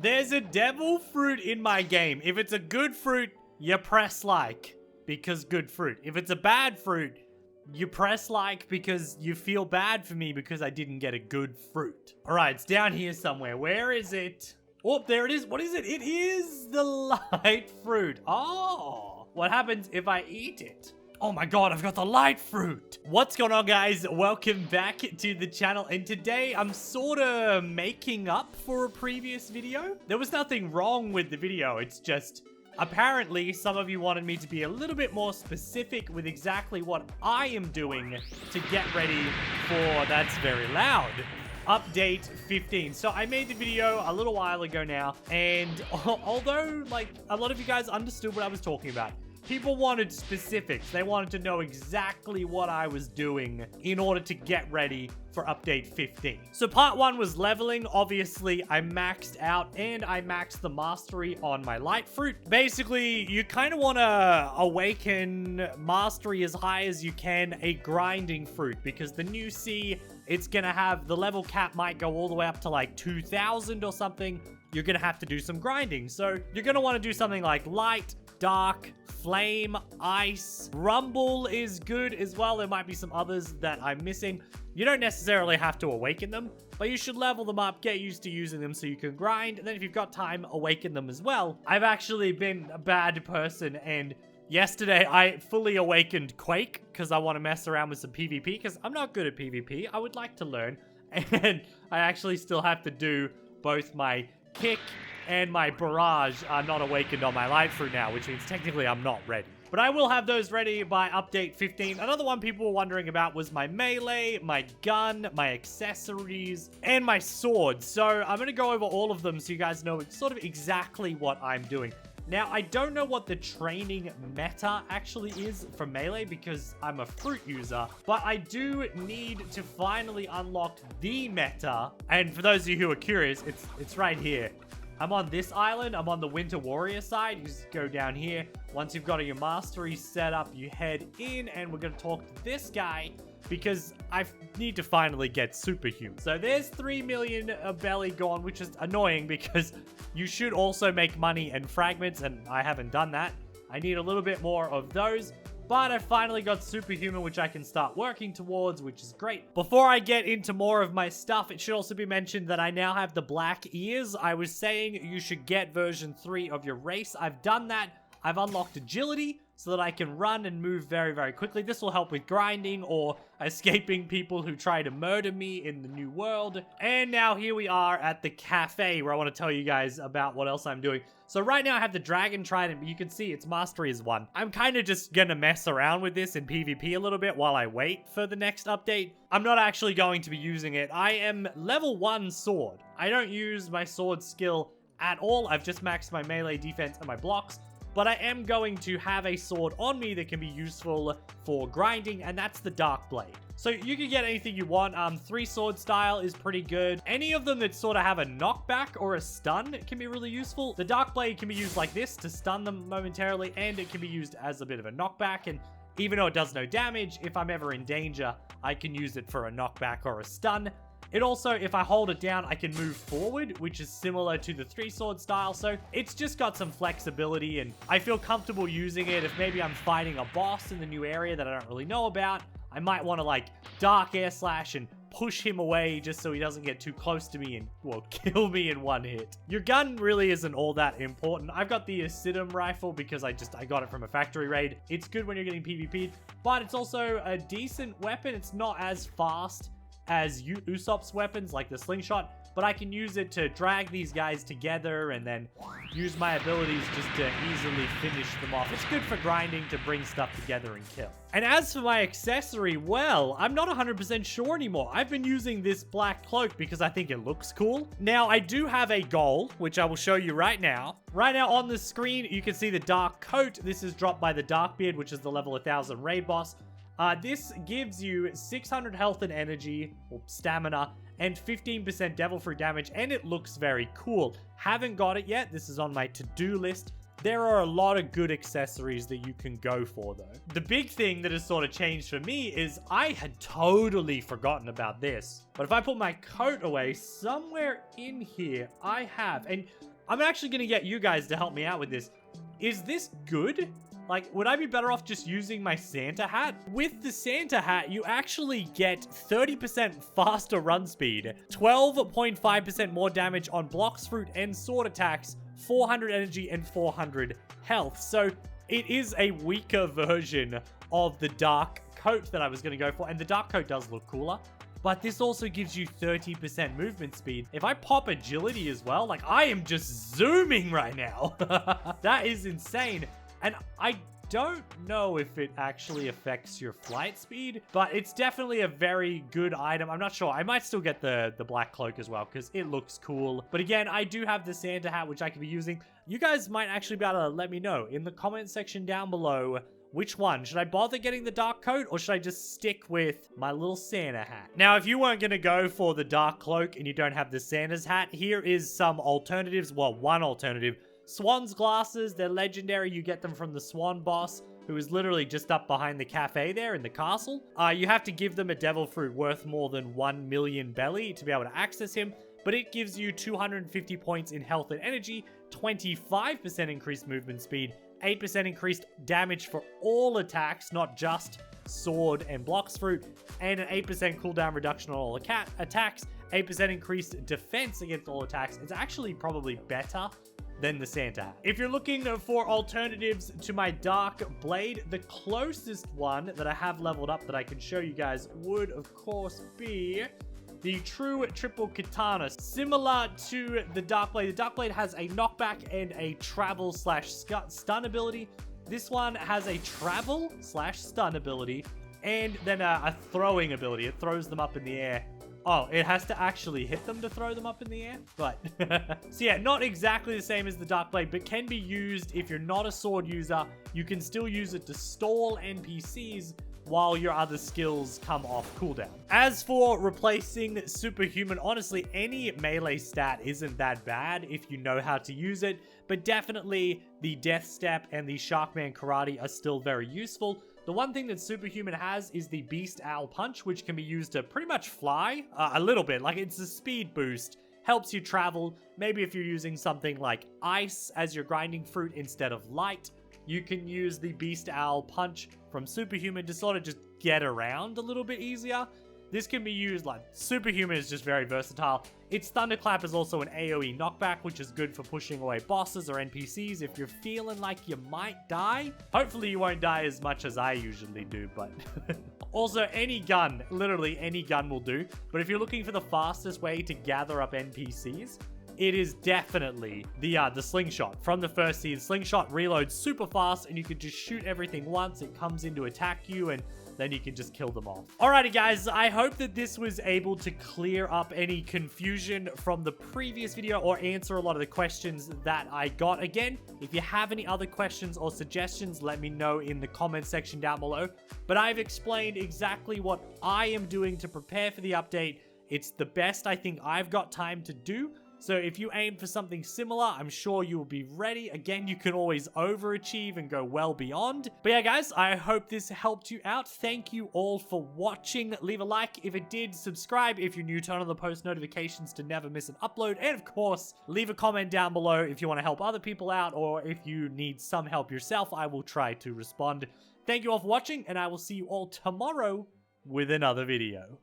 There's a devil fruit in my game. If it's a good fruit, you press like because good fruit. If it's a bad fruit, you press like because you feel bad for me because I didn't get a good fruit. All right, it's down here somewhere. Where is it? Oh, there it is. What is it? It is the light fruit. Oh, what happens if I eat it? Oh my god, I've got the light fruit. What's going on, guys? Welcome back to the channel. And today I'm sort of making up for a previous video. There was nothing wrong with the video. It's just apparently some of you wanted me to be a little bit more specific with exactly what I am doing to get ready for, that's very loud, update 15. So I made the video a little while ago now, and although like a lot of you guys understood what I was talking about, people wanted specifics. They wanted to know exactly what I was doing in order to get ready for update 15. So part 1 was leveling. Obviously, I maxed out and I maxed the mastery on my light fruit. Basically, you kind of want to awaken mastery as high as you can a grinding fruit, because the new C, it's going to have the level cap might go all the way up to like 2,000 or something. You're going to have to do some grinding. So you're going to want to do something like light, dark, flame, ice, rumble is good as well. There might be some others that I'm missing. You don't necessarily have to awaken them, but you should level them up, get used to using them so you can grind, and then if you've got time, awaken them as well. I've actually been a bad person, and yesterday I fully awakened Quake because I want to mess around with some PvP, because I'm not good at PvP. I would like to learn, and I actually still have to do both my kick and my barrage are not awakened on my light fruit now, which means technically I'm not ready. But I will have those ready by update 15. Another one people were wondering about was my melee, my gun, my accessories, and my sword. So I'm going to go over all of them so you guys know sort of exactly what I'm doing. Now, I don't know what the training meta actually is for melee because I'm a fruit user, but I do need to finally unlock the meta. And for those of you who are curious, it's right here. I'm on this island. I'm on the Winter Warrior side. You just go down here. Once you've got your mastery set up, you head in, and we're going to talk to this guy because I need to finally get Superhuman. So there's 3 million belly gone, which is annoying because you should also make money and fragments, and I haven't done that. I need a little bit more of those. But I finally got Superhuman, which I can start working towards, which is great. Before I get into more of my stuff, it should also be mentioned that I now have the black ears. I was saying you should get version 3 of your race. I've done that. I've unlocked agility so that I can run and move very, very quickly. This will help with grinding or escaping people who try to murder me in the new world. And now here we are at the cafe where I want to tell you guys about what else I'm doing. So right now I have the dragon trident, but you can see its mastery is 1. I'm kind of just going to mess around with this in PvP a little bit while I wait for the next update. I'm not actually going to be using it. I am level 1 sword. I don't use my sword skill at all. I've just maxed my melee defense and my blocks. But I am going to have a sword on me that can be useful for grinding, and that's the Dark Blade. So you can get anything you want. 3 sword style is pretty good. Any of them that sort of have a knockback or a stun can be really useful. The Dark Blade can be used like this to stun them momentarily, and it can be used as a bit of a knockback. And even though it does no damage, if I'm ever in danger, I can use it for a knockback or a stun. It also, if I hold it down, I can move forward, which is similar to the 3-sword style. So it's just got some flexibility, and I feel comfortable using it. If maybe I'm fighting a boss in the new area that I don't really know about, I might want to like dark air slash and push him away just so he doesn't get too close to me and, well, kill me in one hit. Your gun really isn't all that important. I've got the Acidum rifle because I got it from a factory raid. It's good when you're getting PvP'd, but it's also a decent weapon. It's not as fast as Usopp's weapons like the slingshot, but I can use it to drag these guys together and then use my abilities just to easily finish them off. It's good for grinding to bring stuff together and kill. And as for my accessory, well, I'm not 100% sure anymore. I've been using this black cloak because I think it looks cool. Now, I do have a goal, which I will show you right now. Right now on the screen, you can see the dark coat. This is dropped by the Darkbeard, which is the level 1000 raid boss. This gives you 600 health and energy, or stamina, and 15% devil fruit damage, and it looks very cool. Haven't got it yet. This is on my to-do list. There are a lot of good accessories that you can go for, though. The big thing that has sort of changed for me is I had totally forgotten about this. But if I put my coat away, somewhere in here, I have, and I'm actually going to get you guys to help me out with this. Is this good? Like, would I be better off just using my Santa hat? With the Santa hat, you actually get 30% faster run speed, 12.5% more damage on Blox Fruit and sword attacks, 400 energy and 400 health. So it is a weaker version of the dark coat that I was going to go for. And the dark coat does look cooler. But this also gives you 30% movement speed. If I pop agility as well, like I am just zooming right now. That is insane. And I don't know if it actually affects your flight speed, but it's definitely a very good item. I'm not sure. I might still get the black cloak as well because it looks cool. But again, I do have the Santa hat, which I could be using. You guys might actually be able to let me know in the comment section down below. Which one? Should I bother getting the dark coat or should I just stick with my little Santa hat? Now, if you weren't going to go for the dark cloak and you don't have the Santa's hat, here is some alternatives. Well, one alternative. Swan's glasses, they're legendary. You get them from the Swan boss, who is literally just up behind the cafe there in the castle. You have to give them a devil fruit worth more than 1 million belly to be able to access him, but it gives you 250 points in health and energy, 25% increased movement speed, 8% increased damage for all attacks, not just sword and Blox Fruit, and an 8% cooldown reduction on all attacks, 8% increased defense against all attacks. It's actually probably better than the Santa hat. If you're looking for alternatives to my Dark Blade, the closest one that I have leveled up that I can show you guys would, of course, be the True Triple Katana. Similar to the Dark Blade, the Dark Blade has a knockback and a travel/stun ability. This one has a travel/stun ability and then a throwing ability. It throws them up in the air. Oh, it has to actually hit them to throw them up in the air? But, so yeah, not exactly the same as the Dark Blade, but can be used if you're not a sword user. You can still use it to stall NPCs while your other skills come off cooldown. As for replacing Superhuman, honestly, any melee stat isn't that bad if you know how to use it, but definitely the Death Step and the Sharkman Karate are still very useful. The one thing that Superhuman has is the Beast Owl Punch, which can be used to pretty much fly a little bit. Like, it's a speed boost, helps you travel. Maybe if you're using something like ice as your grinding fruit instead of light, you can use the Beast Owl Punch from Superhuman to sort of just get around a little bit easier. This can be used, like, Superhuman is just very versatile. Its Thunderclap is also an AoE knockback, which is good for pushing away bosses or NPCs if you're feeling like you might die. Hopefully you won't die as much as I usually do, but... Also, any gun, literally any gun will do. But if you're looking for the fastest way to gather up NPCs, it is definitely the slingshot. From the first season, slingshot reloads super fast and you can just shoot everything once. It comes in to attack you and then you can just kill them off. Alrighty guys, I hope that this was able to clear up any confusion from the previous video or answer a lot of the questions that I got. Again, if you have any other questions or suggestions, let me know in the comment section down below. But I've explained exactly what I am doing to prepare for the update. It's the best I think I've got time to do. So if you aim for something similar, I'm sure you will be ready. Again, you can always overachieve and go well beyond. But yeah, guys, I hope this helped you out. Thank you all for watching. Leave a like if it did. Subscribe if you're new. Turn on the post notifications to never miss an upload. And of course, leave a comment down below if you want to help other people out or if you need some help yourself. I will try to respond. Thank you all for watching, and I will see you all tomorrow with another video.